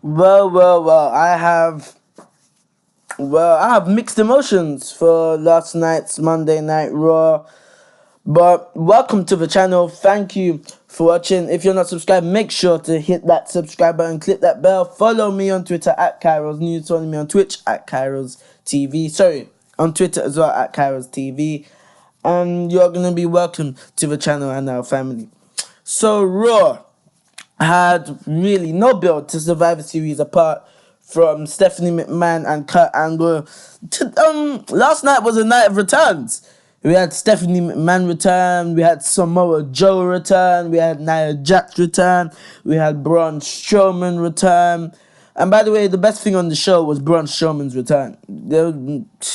Well. I have mixed emotions for last night's Monday Night Raw. But welcome to the channel. Thank you for watching. If you're not subscribed, make sure to hit that subscribe button, click that bell. Follow me on Twitter at Khairos News. Follow me on Twitch at Khairos TV. Sorry, on Twitter as well at Khairos TV. And you're gonna be welcome to the channel and our family. So Raw had really no build to Survivor Series apart from Stephanie McMahon and Kurt Angle. Last night was a night of returns. We had Stephanie McMahon return, we had Samoa Joe return, we had Nia Jax return, we had Braun Strowman return. And by the way, the best thing on the show was Braun Strowman's return.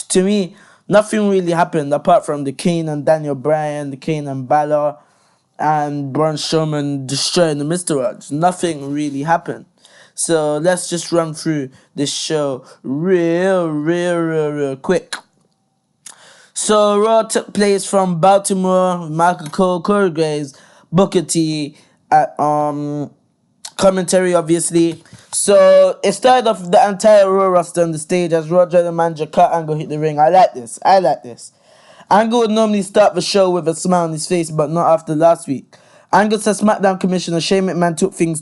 To me, nothing really happened apart from the Kane and Bryan, the Kane and Balor, and Braun Strowman destroying the Miztourage. Nothing really happened. So let's just run through this show real quick. So Raw took place from Baltimore, Michael Cole, Corey Graves, Booker T, at commentary obviously. So it started off the entire Raw roster on the stage as Raw General Manager Kurt Angle hit the ring. I like this. Angle would normally start the show with a smile on his face, but not after last week. Angle said SmackDown Commissioner Shane McMahon took things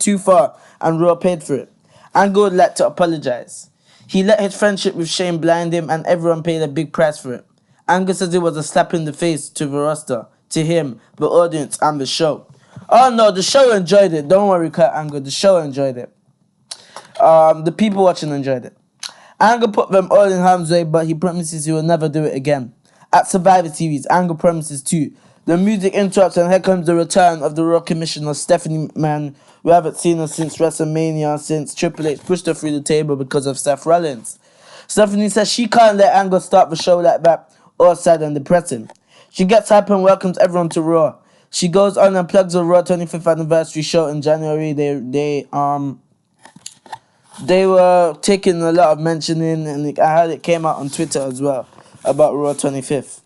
too far and Raw paid for it. Angle would like to apologize. He let his friendship with Shane blind him and everyone paid a big price for it. Angle says it was a slap in the face to the roster, to him, the audience, and the show. Oh no, the show enjoyed it. Don't worry, Kurt Angle, the show enjoyed it. The people watching enjoyed it. Angle put them all in harm's way, but he promises he will never do it again. At Survivor Series, Angle promises too. The music interrupts and here comes the return of the Raw Commissioner Stephanie McMahon. We haven't seen her since WrestleMania, since Triple H pushed her through the table because of Seth Rollins. Stephanie says she can't let Angle start the show like that, all sad and depressing. She gets hype and welcomes everyone to Raw. She goes on and plugs the Raw 25th anniversary show in January. They were taking a lot of mentioning, and I heard it came out on Twitter as well about Raw 25th.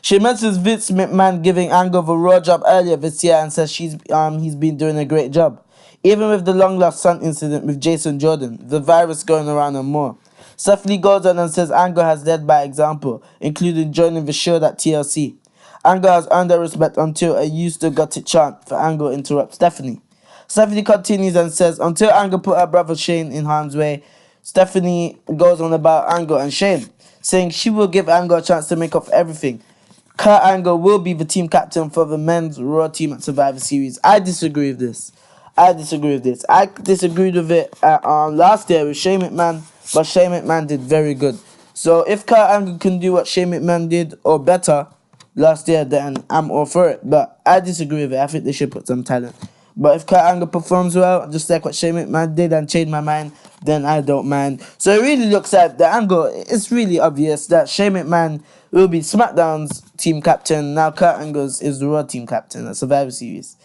She mentions Vince McMahon giving Angle the Raw job earlier this year and says he's been doing a great job. Even with the long-lost son incident with Jason Jordan, the virus going around and more. Stephanie goes on and says Angle has led by example, including joining the show at TLC. Angle has earned their respect until a "you still got it" chant for Angle interrupts Stephanie. Stephanie continues and says until Angle put her brother Shane in harm's way, Stephanie goes on about Angle and Shane, saying she will give Angle a chance to make up for everything. Kurt Angle will be the team captain for the men's Raw team at Survivor Series. I disagree with this. I disagreed with it last year with Shane McMahon, but Shane McMahon did very good. So if Kurt Angle can do what Shane McMahon did or better last year, then I'm all for it. But I disagree with it. I think they should put some talent. But if Kurt Angle performs well, just like what Shane McMahon did and changed my mind, then I don't mind. So it really looks like the angle, it's really obvious that Shane McMahon will be SmackDown's team captain. Now Kurt Angle is the Raw team captain at Survivor Series.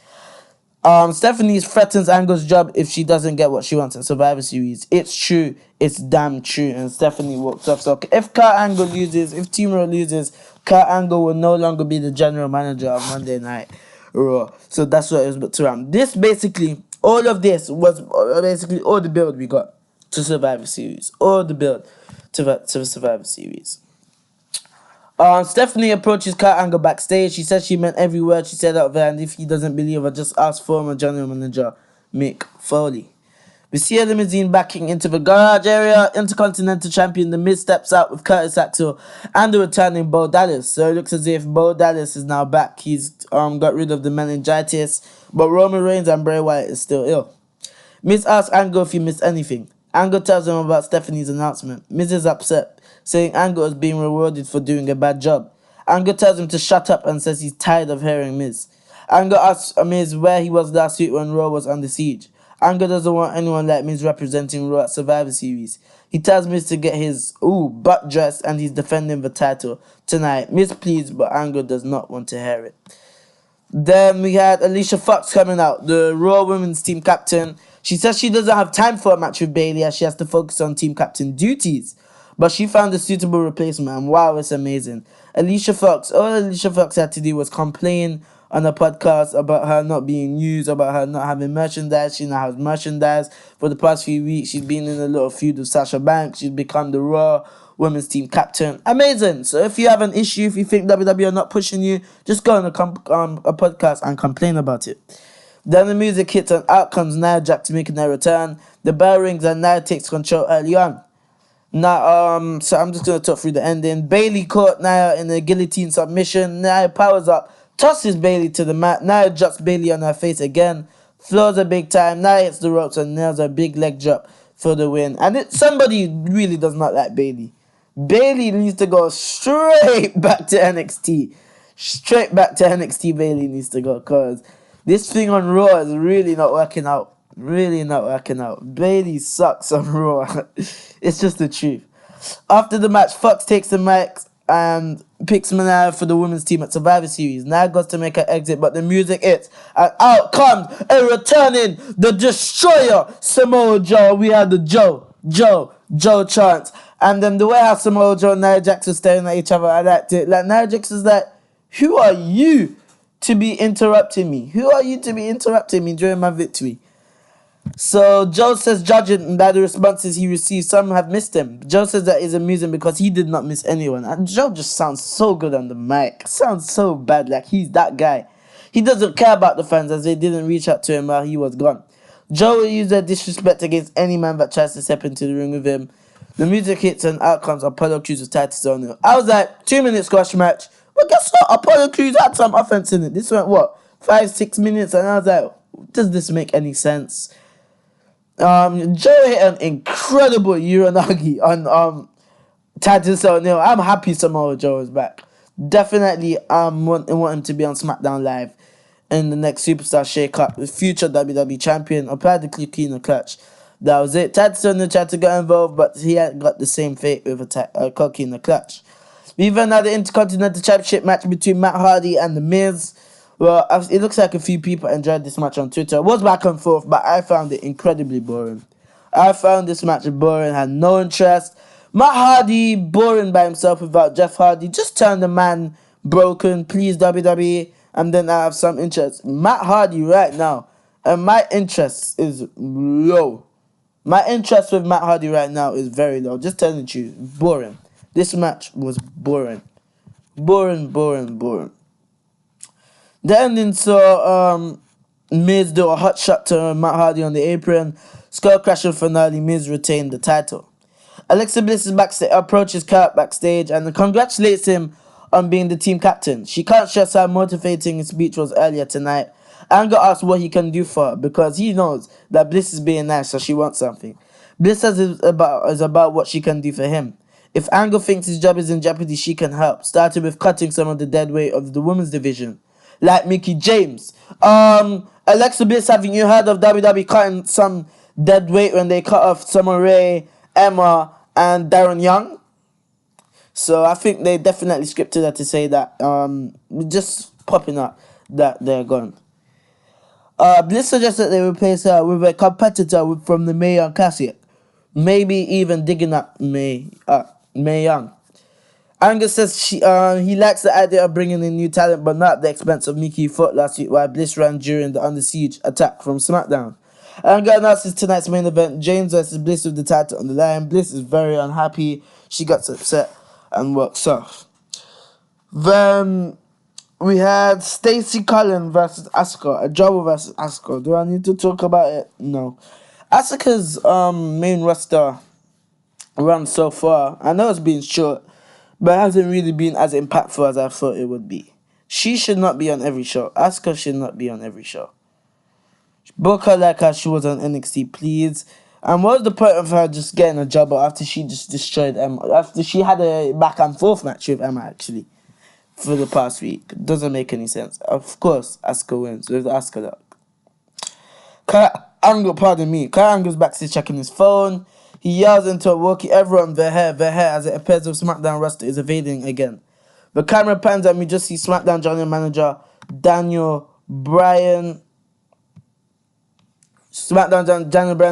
Stephanie threatens Angle's job if she doesn't get what she wants at Survivor Series. It's true. It's damn true. And Stephanie walks off. So if Kurt Angle loses, if Team Raw loses, Kurt Angle will no longer be the general manager of Monday Night Raw. So that's what it was about to run. This basically, all of this was basically all the build we got to Survivor Series. All the build to the Survivor Series. Stephanie approaches Kurt Angle backstage. She says she meant every word she said out there, and if he doesn't believe her, just ask former general manager Mick Foley. We see a limousine backing into the garage area. Intercontinental champion The Miz steps out with Curtis Axel and the returning Bo Dallas. So it looks as if Bo Dallas is now back. He's got rid of the meningitis, but Roman Reigns and Bray Wyatt is still ill. Miz asks Angle if he missed anything. Angle tells him about Stephanie's announcement. Miz is upset, saying Angle is being rewarded for doing a bad job. Angle tells him to shut up and says he's tired of hearing Miz. Angle asks Miz where he was last week when Raw was under siege. Angle doesn't want anyone like Miz representing Raw at Survivor Series. He tells Miz to get his butt dressed and he's defending the title tonight. Miz pleads, but Angle does not want to hear it. Then we had Alicia Fox coming out, the Raw Women's team captain. She says she doesn't have time for a match with Bayley as she has to focus on team captain duties. But she found a suitable replacement and wow, it's amazing. Alicia Fox, all Alicia Fox had to do was complain on a podcast about her not being used, about her not having merchandise. She now has merchandise. For the past few weeks, she's been in a little feud with Sasha Banks. She's become the Raw Women's Team Captain. Amazing. So if you have an issue, if you think WWE are not pushing you, just go on a podcast and complain about it. Then the music hits and out comes Nia Jax making her return. The bell rings and Nia takes control early on. Now, so I'm just gonna talk through the ending. Bayley caught Nia in a guillotine submission. Nia powers up, tosses Bayley to the mat. Nia drops Bayley on her face again, floors her big time. Nia hits the ropes and nails a big leg drop for the win. And somebody really does not like Bayley. Bayley needs to go straight back to NXT. Straight back to NXT. Bayley needs to go, cause this thing on Raw is really not working out. Really not working out. Bayley sucks on Raw. It's just the truth. After the match, Fox takes the mic and picks Nia for the women's team at Survivor Series. Nia goes to make her exit, but the music hits. And out comes a returning, the Destroyer, Samoa Joe. We had the Joe chants. And then the way how Samoa Joe and Nia Jax were staring at each other, I liked it. Like, Nia Jax is like, who are you to be interrupting me? Who are you to be interrupting me during my victory? So Joe says, judging by the responses he received, some have missed him. Joe says that is amusing because he did not miss anyone. And Joe just sounds so good on the mic. Sounds so bad, like he's that guy. He doesn't care about the fans as they didn't reach out to him while he was gone. Joe will use their disrespect against any man that tries to step into the ring with him. The music hits and out comes Apollo Crews with Titus O'Neil. I was like, 2-minute squash match. But guess what? Apollo Crews had some offense in it. This went, 5-6 minutes? And I was like, does this make any sense? Joe hit an incredible Uranagi on Titus O'Neil. I'm happy Samoa Joe is back. Definitely want him to be on SmackDown Live in the next Superstar Shake-Up with future WWE Champion. Applied the click in the clutch. That was it. Titus O'Neil tried to get involved, but he had got the same fate with a cocky in the clutch. We even had the Intercontinental Championship match between Matt Hardy and The Miz. Well, it looks like a few people enjoyed this match on Twitter. It was back and forth, but I found it incredibly boring. I found this match boring, had no interest. Matt Hardy, boring by himself without Jeff Hardy. Just turn the man broken, please, WWE. And then I have some interest. Matt Hardy right now, and my interest is low. My interest with Matt Hardy right now is very low. Just telling you, boring. This match was boring. Boring. The ending saw Miz do a hot shot to Matt Hardy on the apron. Skull Crusher finale, Miz retained the title. Alexa Bliss is backstage, approaches Kurt backstage and congratulates him on being the team captain. She can't stress how motivating his speech was earlier tonight. Angle asks what he can do for her because he knows that Bliss is being nice, so she wants something. Bliss says is about what she can do for him. If Angle thinks his job is in jeopardy, she can help, starting with cutting some of the dead weight of the women's division. Like Mickie James. Alexa Bliss, haven't you heard of WWE cutting some dead weight when they cut off Summer Rae, Emma, and Darren Young? So I think they definitely scripted her to say that. Just popping up that they're gone. Bliss suggests that they replace her with a competitor from the Mae Young Classic. Maybe even digging up Mae Young. Angus says he likes the idea of bringing in new talent, but not at the expense of Mickey Foot last week, while Bliss ran during the Under Siege attack from SmackDown. Angus announces tonight's main event, James versus Bliss with the title on the line. Bliss is very unhappy. She gets upset and walks off. Then we had Stacey Cullen versus Asuka, a Jobber versus Asuka. Do I need to talk about it? No. Asuka's main roster run so far, I know it's been short, but it hasn't really been as impactful as I thought it would be. She should not be on every show. Asuka should not be on every show. Book her like how she was on NXT, please. And what was the point of her just getting a jobber after she just destroyed Emma? After she had a back and forth match with Emma, actually, for the past week. Doesn't make any sense. Of course, Asuka wins with the Asuka lock. Kurt Angle's backstage checking his phone. He yells into a walkie, everyone, their hair, as it appears the SmackDown roster is evading again. The camera pans and we just see SmackDown general manager Bryan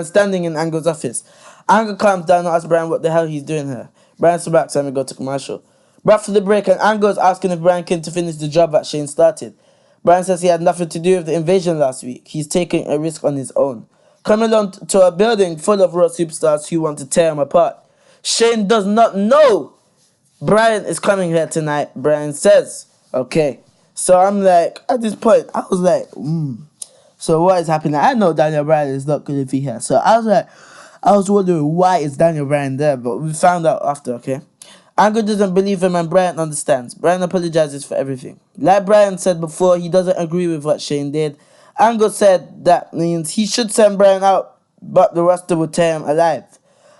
standing in Angle's office. Angle calms down and asks Bryan what the hell he's doing here. Bryan smacks and we go to commercial. But after the break, and Angle is asking if Bryan came to finish the job that Shane started. Bryan says he had nothing to do with the invasion last week. He's taking a risk on his own. Coming on to a building full of Raw superstars who want to tear him apart. Shane does not know Bryan is coming here tonight, Bryan says. Okay. So I'm like, at this point, I was like, So what is happening? I know Daniel Bryan is not going to be here. So I was like, I was wondering why is Daniel Bryan there, but we found out after, okay? Angle doesn't believe him and Bryan understands. Bryan apologizes for everything. Like Bryan said before, he doesn't agree with what Shane did. Angle said that means he should send Bryan out, but the roster will tear him alive.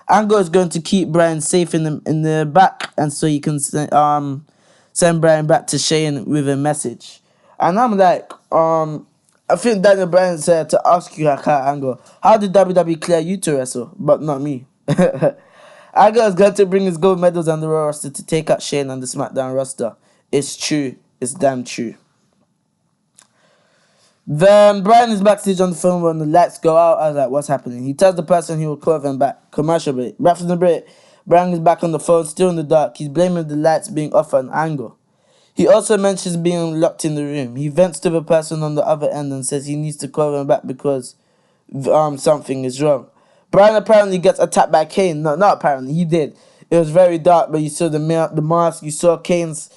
Angle is going to keep Bryan safe in the back, and so he can send Bryan back to Shane with a message. And I'm like, I think Daniel Bryan said to ask you, Angle, how did WWE clear you to wrestle, but not me? Angle is going to bring his gold medals on the Raw roster to take out Shane on the SmackDown roster. It's true. It's damn true. Then Bryan is backstage on the phone when the lights go out. I was like, what's happening? He tells the person he will call them back. Commercial break. Right from the break, Bryan is back on the phone, still in the dark. He's blaming the lights being off on Angle. He also mentions being locked in the room. He vents to the person on the other end and says he needs to call them back because something is wrong. Bryan apparently gets attacked by Kane. No, not apparently. He did. It was very dark, but you saw the mask. You saw Kane's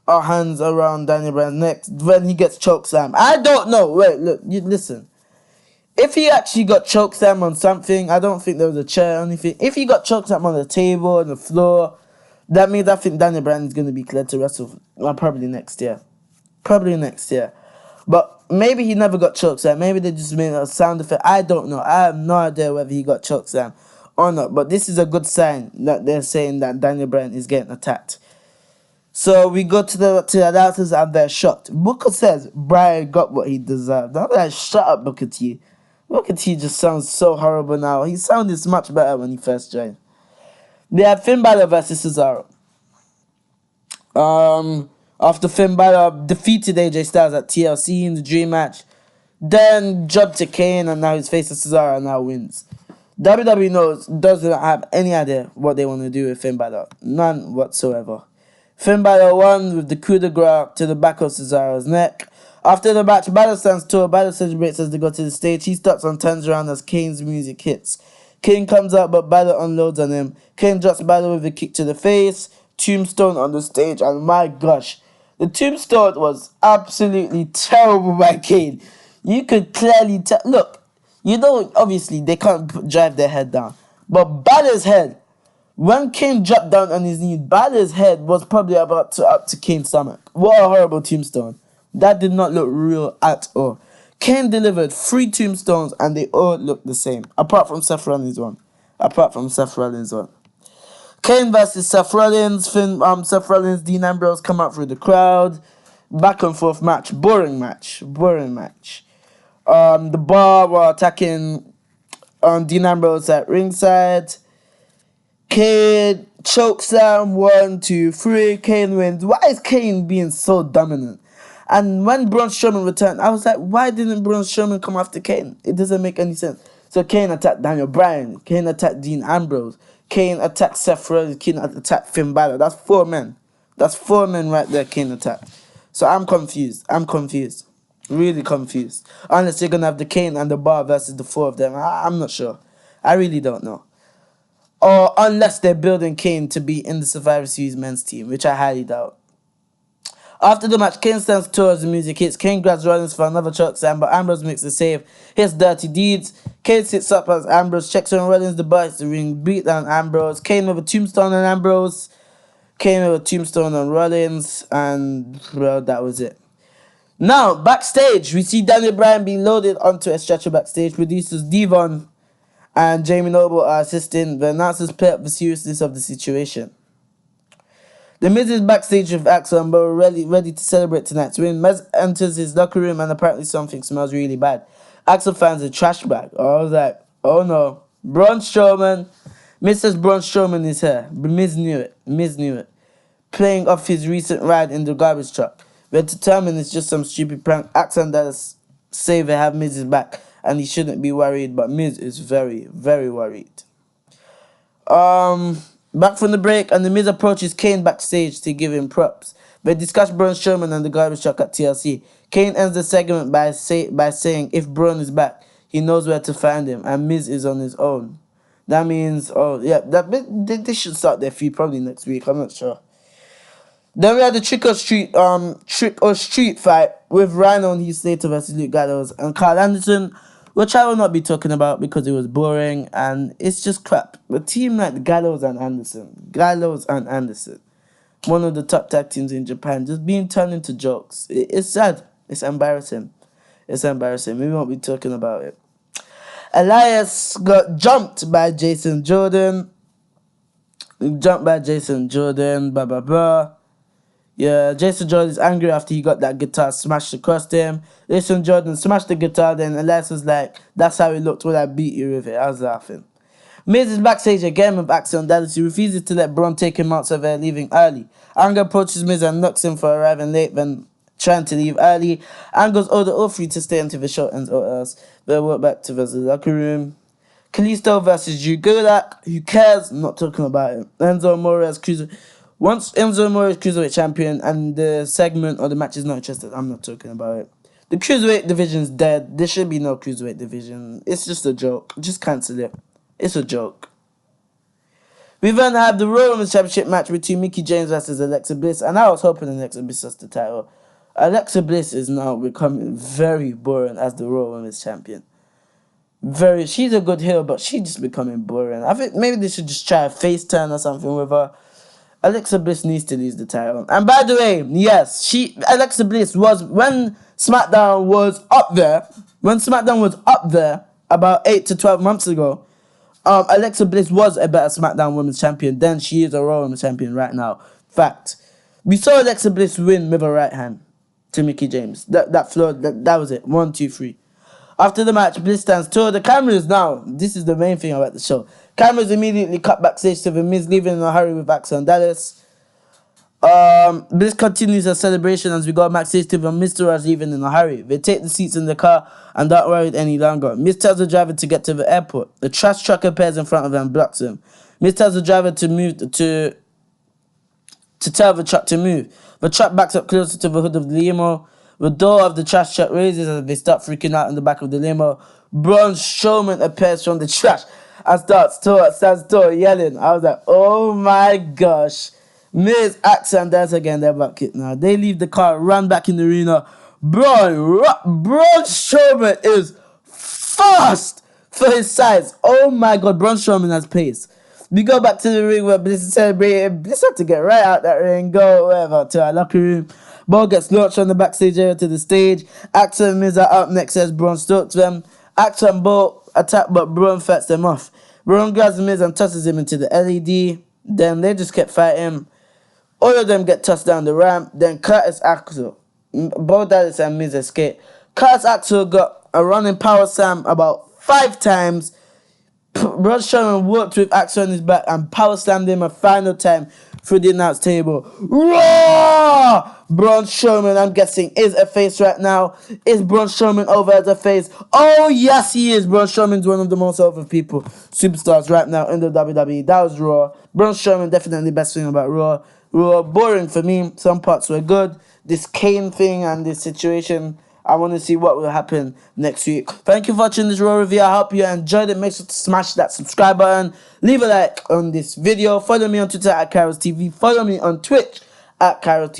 hands around Daniel Bryan's neck. When he gets chokeslammed. I don't know. Wait, look. Listen. If he actually got chokeslammed on something, I don't think there was a chair or anything. If he got chokeslammed on the table, on the floor, that means I think Daniel Bryan is going to be cleared to wrestle probably next year. Probably next year. But maybe he never got chokeslammed. Maybe they just made a sound effect. I don't know. I have no idea whether he got chokeslammed or not. But this is a good sign that they're saying that Daniel Bryan is getting attacked. So we go to the announcers and they're shocked. Booker says Bryan got what he deserved. I'm like, shut up, Booker T. Booker T just sounds so horrible now. He sounded much better when he first joined. They have Finn Balor versus Cesaro. After Finn Balor defeated AJ Styles at TLC in the Dream match, then jumped to Kane and now he's facing Cesaro and now wins. WWE doesn't have any idea what they want to do with Finn Balor. None whatsoever. Finn Balor won with the coup de grace to the back of Cesaro's neck. After the match, Balor stands tall. Balor celebrates as they go to the stage. He stops and turns around as Kane's music hits. Kane comes out, but Balor unloads on him. Kane drops Balor with a kick to the face. Tombstone on the stage, and my gosh, the Tombstone was absolutely terrible by Kane. You could clearly tell. Look, you know, obviously they can't drive their head down, but Balor's head, when Kane dropped down on his knee, Balor's head was probably about to up to Kane's stomach. What a horrible Tombstone. That did not look real at all. Kane delivered 3 tombstones and they all looked the same. Apart from Seth Rollins one. Kane versus Seth Rollins. Seth Rollins, Dean Ambrose come out through the crowd. Back and forth match. Boring match. The Bar were attacking Dean Ambrose at ringside. Kane chokeslam 1, 2, 3. Kane wins. Why is Kane being so dominant? And when Braun Strowman returned, I was like, why didn't Braun Strowman come after Kane? It doesn't make any sense. So Kane attacked Daniel Bryan. Kane attacked Dean Ambrose. Kane attacked Seth Rollins. Kane attacked Finn Balor. That's 4 men. That's 4 men right there Kane attacked. So I'm confused. Really confused. Unless you're going to have the Kane and the Bar versus the 4 of them. I'm not sure. I really don't know. Or unless they're building Kane to be in the Survivor Series men's team, which I highly doubt. After the match, Kane stands tall as the music hits. Kane grabs Rollins for another chokeslam, but Ambrose makes the save. His dirty deeds. Kane sits up as Ambrose checks on Rollins. The bar is the ring. Beat down Ambrose. Kane with a tombstone on Ambrose. Kane with a tombstone on Rollins. And, well, that was it. Now, backstage, we see Daniel Bryan being loaded onto a stretcher backstage. Producers Devon and Jamie Noble are assisting. The announcers play up the seriousness of the situation. The Miz is backstage with Axel and Bo ready to celebrate tonight's win. Miz enters his locker room and apparently something smells really bad. Axel finds a trash bag. I was like, oh no. Braun Strowman. Miz says Braun Strowman is here. But Miz knew it. Playing off his recent ride in the garbage truck. We're determined it's just some stupid prank. Axel and Dallas say they have Miz's back and he shouldn't be worried, but Miz is very, very worried. Back from the break, and the Miz approaches Kane backstage to give him props. They discussed Braun Strowman and the garbage truck at TLC. Kane ends the segment by saying if Braun is back, he knows where to find him, and Miz is on his own. That means, oh yeah, they should start their feud probably next week. I'm not sure. Then we had the Trick or Street fight with Rhino and Heath Slater versus Luke Gallows and Carl Anderson, which I will not be talking about because it was boring and it's just crap. A team like Gallows and Anderson, one of the top tag teams in Japan, just being turned into jokes. It's sad. It's embarrassing. We won't be talking about it. Elias got jumped by Jason Jordan. Blah, blah, blah. Yeah, Jason Jordan is angry after he got that guitar smashed across him. Jason Jordan smashed the guitar, then Elias was like, that's how it looked when I beat you with it. I was laughing. Miz is backstage again with Axiom Dallas. He refuses to let Braun take him out, so they're leaving early. Angle approaches Miz and knocks him for arriving late, then trying to leave early. Angle's ordered all three to stay until the show ends or else. They walk back to the locker room. Kalisto versus Drew Gulak. Who cares? Not talking about it. Enzo Amore's Once Enzo Amore is Cruiserweight Champion and the segment or the match is not interested, I'm not talking about it. The Cruiserweight division is dead. There should be no Cruiserweight division. It's just a joke. Just cancel it. It's a joke. We then have the Royal Women's Championship match between Mickie James versus Alexa Bliss, and I was hoping Alexa Bliss lost the title. Alexa Bliss is now becoming very boring as the Royal Women's Champion. She's a good heel, but she's just becoming boring. I think maybe they should just try a face turn or something with her. Alexa Bliss needs to lose the title. And by the way, yes, Alexa Bliss was, when SmackDown was up there about 8 to 12 months ago, Alexa Bliss was a better SmackDown Women's Champion than she is a Raw Women's Champion right now. Fact. We saw Alexa Bliss win with her right hand to Mickie James. That flowed, that was it. 1, 2, 3. After the match, Bliss stands tall. The cameras now, this is the main thing about the show. Cameras immediately cut backstage to the Miz leaving in a hurry with Axiom Dallas. Bliss continues her celebration as we go backstage to the Miztourage leaving in a hurry. They take the seats in the car and aren't worried any longer. Miz tells the driver to get to the airport. The trash truck appears in front of them and blocks him. Miz tells the driver to move to tell the truck to move. The truck backs up closer to the hood of the limo. The door of the trash truck raises as they start freaking out in the back of the limo. Braun Strowman appears from the trash and stands tall yelling. I was like, oh my gosh. Miz, Axiom Dance again, they're back it now. They leave the car, run back in the arena. Braun Strowman is fast for his size. Oh my god, Braun Strowman has pace. We go back to the ring where Bliss is celebrating. Bliss had to get right out that ring, go whatever, to our locker room. Ball gets launched from the backstage area to the stage. Axiom and Miz are up next as Braun stalks them. Axiom and Ball attack, but Braun fights them off. Braun grabs Miz and tosses him into the LED. Then they just kept fighting. All of them get tossed down the ramp. Then Curtis Axel, Bo Dallas and Miz escape. Curtis Axel got a running power slam about 5 times. Braun Strowman worked with Axel on his back and power slammed him a final time through the announce table. Raw! Braun Strowman, I'm guessing, is a face right now. Is Braun Strowman over as a face? Oh, yes, he is. Braun Strowman's one of the most over superstars right now in the WWE. That was Raw. Braun Strowman, definitely the best thing about Raw. Raw, boring for me. Some parts were good. This Kane thing and this situation, I want to see what will happen next week. Thank you for watching this Raw review. I hope you enjoyed it. Make sure to smash that subscribe button. Leave a like on this video. Follow me on Twitter at Khairos TV. Follow me on Twitch at Khairos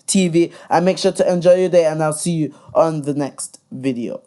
TV. And make sure to enjoy your day. And I'll see you on the next video.